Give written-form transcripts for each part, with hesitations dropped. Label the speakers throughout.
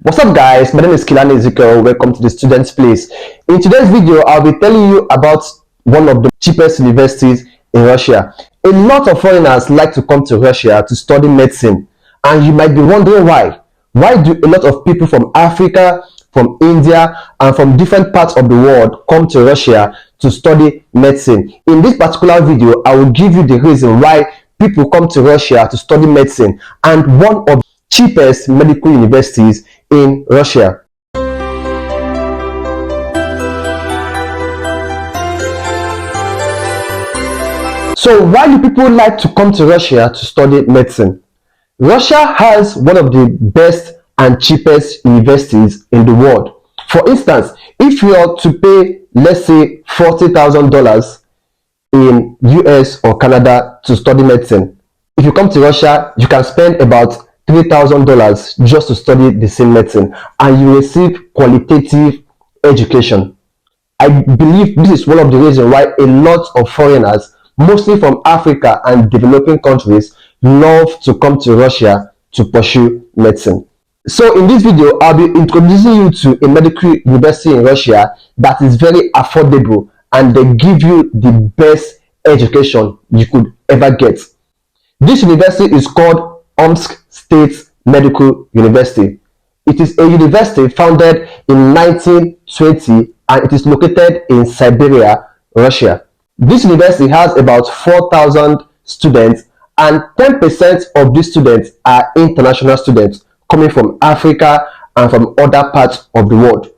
Speaker 1: What's up guys, my name is Kilani Ezekiel. Welcome to the Student's Place. In today's video, I'll be telling you about one of the cheapest universities in Russia. A lot of foreigners like to come to Russia to study medicine, and you might be wondering why. Why do a lot of people from Africa, from India, and from different parts of the world come to Russia to study medicine? In this particular video, I will give you the reason why people come to Russia to study medicine and one of the cheapest medical universities in Russia. So why do people like to come to Russia to study medicine? Russia has one of the best and cheapest universities in the world. For instance, if you are to pay, let's say, $40,000 in US or Canada to study medicine, if you come to Russia, you can spend about $3,000 just to study the same medicine, and you receive qualitative education. I believe this is one of the reasons why a lot of foreigners, mostly from Africa and developing countries, love to come to Russia to pursue medicine. So in this video, I'll be introducing you to a medical university in Russia that is very affordable, and they give you the best education you could ever get. This university is called Omsk State Medical University. It is a university founded in 1920, and it is located in Siberia, Russia. This university has about 4,000 students, and 10% of these students are international students coming from Africa and from other parts of the world.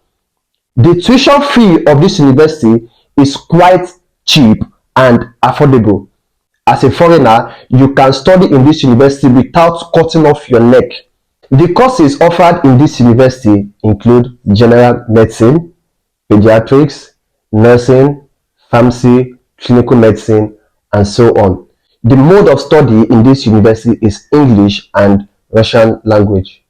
Speaker 1: The tuition fee of this university is quite cheap and affordable. As a foreigner, you can study in this university without cutting off your neck. The courses offered in this university include general medicine, pediatrics, nursing, pharmacy, clinical medicine, and so on. The mode of study in this university is English and Russian language.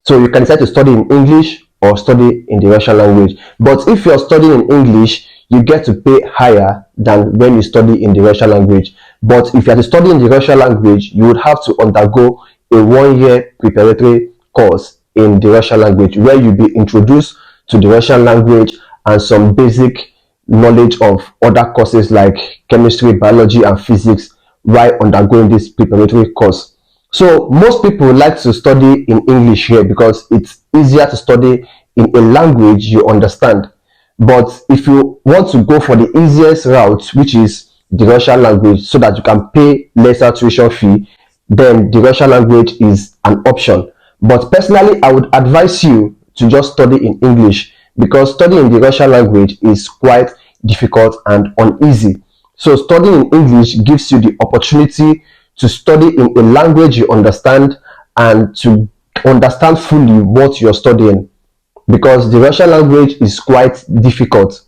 Speaker 1: So you can decide to study in English or study in the Russian language. But if you're studying in English, you get to pay higher than when you study in the Russian language. But if you are to study in the Russian language, you would have to undergo a 1-year preparatory course in the Russian language, where you'll be introduced to the Russian language and some basic knowledge of other courses like chemistry, biology, and physics while undergoing this preparatory course. So most people like to study in English here because it's easier to study in a language you understand. But if you want to go for the easiest route, which is the Russian language, so that you can pay lesser tuition fee, then the Russian language is an option. But personally, I would advise you to just study in English, because studying in the Russian language is quite difficult and uneasy. So studying in English gives you the opportunity to study in a language you understand and to understand fully what you're studying, because the Russian language is quite difficult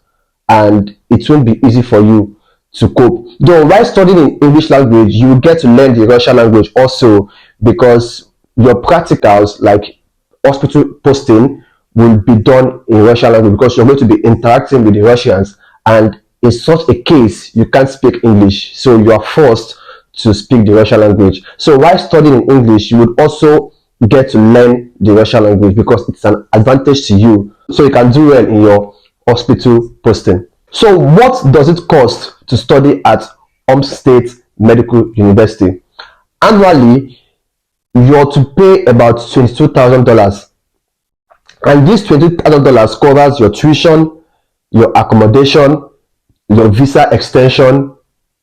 Speaker 1: and it won't be easy for you to cope. Though while studying in English language, you will get to learn the Russian language also, because your practicals like hospital posting will be done in Russian language, because you're going to be interacting with the Russians, and in such a case you can't speak English, so you are forced to speak the Russian language. So while studying in English, you would also get to learn the Russian language, because it's an advantage to you, so you can do well in your hospital posting. So what does it cost to study at Omsk State Medical University? Annually, you're to pay about $22,000, and this $22,000 covers your tuition, your accommodation, your visa extension,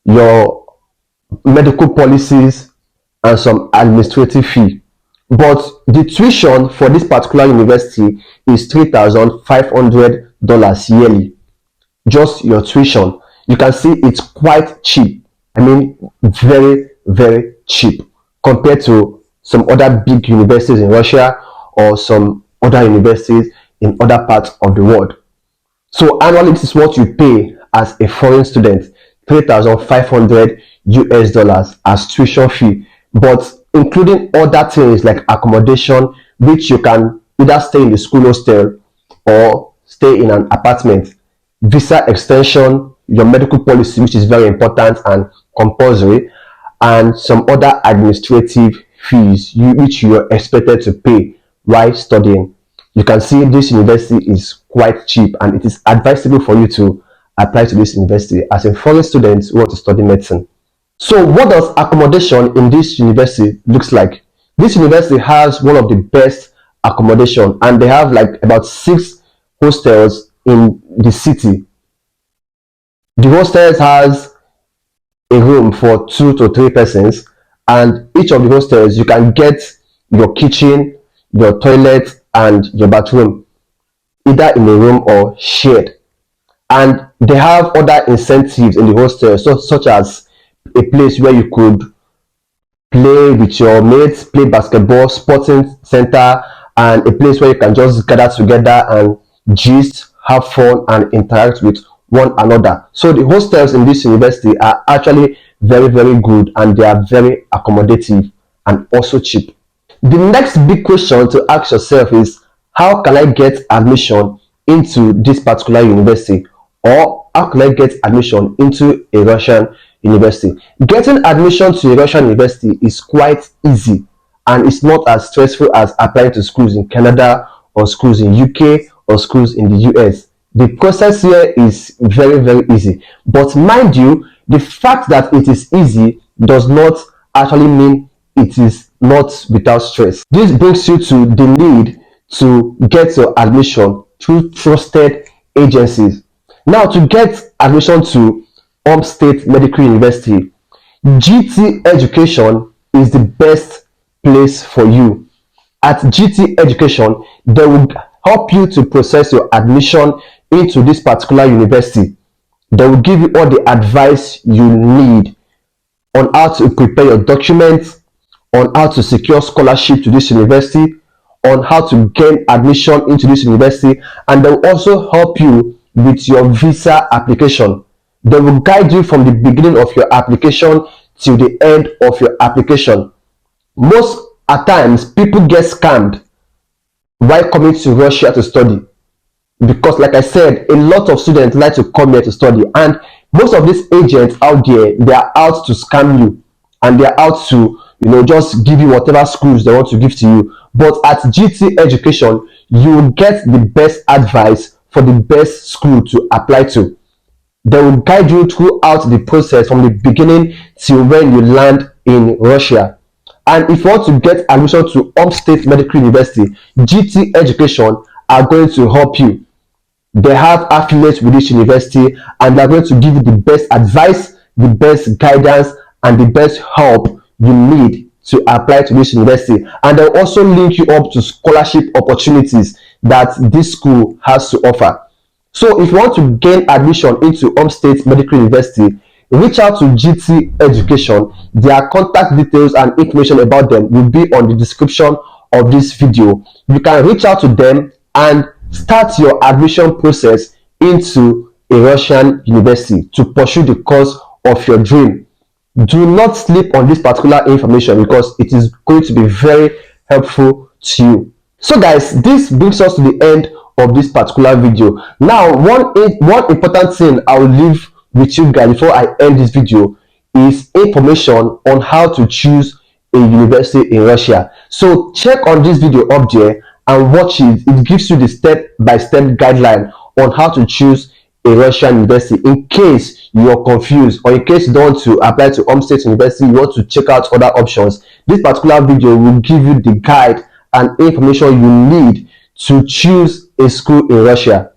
Speaker 1: your medical policies, and some administrative fee. But the tuition for this particular university is $3,500 yearly. Just your tuition. You can see it's quite cheap. I mean, very, very cheap compared to some other big universities in Russia or some other universities in other parts of the world. So annually, this is what you pay as a foreign student, $3,500 as tuition fee. But including other things like accommodation, which you can either stay in the school hostel or stay in an apartment, visa extension, your medical policy, which is very important and compulsory, and some other administrative fees which you are expected to pay while studying you can see this university is quite cheap, and it is advisable for you to apply to this university as a foreign student who want to study medicine. So what does accommodation in this university looks like? This university has one of the best accommodation, and they have like about 6 hostels in the city. The hostels has a room for 2 to 3 persons, and each of the hostels you can get your kitchen, your toilet, and your bathroom either in a room or shared. And they have other incentives in the hostel, such as a place where you could play with your mates, play basketball, sporting center, and a place where you can just gather together and gist, have fun, and interact with one another. So the hostels in this university are actually very, very good, and they are very accommodative and also cheap. The next big question to ask yourself is, how can I get admission into this particular university, or how can I get admission into a Russian university? Getting admission to a Russian university is quite easy, and it's not as stressful as applying to schools in Canada or schools in UK or schools in the US. The process here is very, very easy, but mind you, the fact that it is easy does not actually mean it is not without stress. This brings you to the need to get your admission through trusted agencies. Now, to get admission to Omsk State Medical University, GT Education is the best place for you. At GT Education, they will help you to process your admission into this particular university. They will give you all the advice you need on how to prepare your documents, on how to secure scholarship to this university, on how to gain admission into this university, and they will also help you with your visa application. They will guide you from the beginning of your application till the end of your application. Most at times, people get scammed while coming to Russia to study, because like I said, a lot of students like to come here to study, and most of these agents out there, they are out to scam you, and they are out to just give you whatever schools they want to give to you. But at GT Education, you will get the best advice for the best school to apply to. They will guide you throughout the process from the beginning till when you land in Russia. And if you want to get admission to Omsk State Medical University, GT Education are going to help you. They have affiliates with this university, and they're going to give you the best advice, the best guidance, and the best help you need to apply to this university. And they'll also link you up to scholarship opportunities that this school has to offer. So if you want to gain admission into Omsk State Medical University, reach out to GT Education. Their contact details and information about them will be on the description of this video. You can reach out to them and start your admission process into a Russian university to pursue the course of your dream. Do not sleep on this particular information, because it is going to be very helpful to you. So guys, this brings us to the end of this particular video. Now, one important thing I will leave with you guys before I end this video is information on how to choose a university in Russia. So check on this video up there and watch it. It gives you the step-by-step guideline on how to choose a Russian university, in case you're confused, or in case you don't want to apply to Omsk State University, you want to check out other options. This particular video will give you the guide and information you need to choose a school in Russia.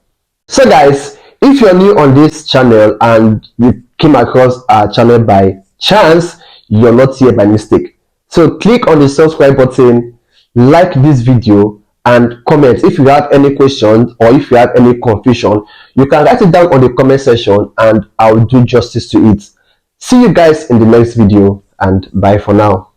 Speaker 1: So guys, if you're new on this channel and you came across our channel by chance, you're not here by mistake. So click on the subscribe button, like this video, and comment. If you have any questions or if you have any confusion, you can write it down on the comment section and I'll do justice to it. See you guys in the next video, and bye for now.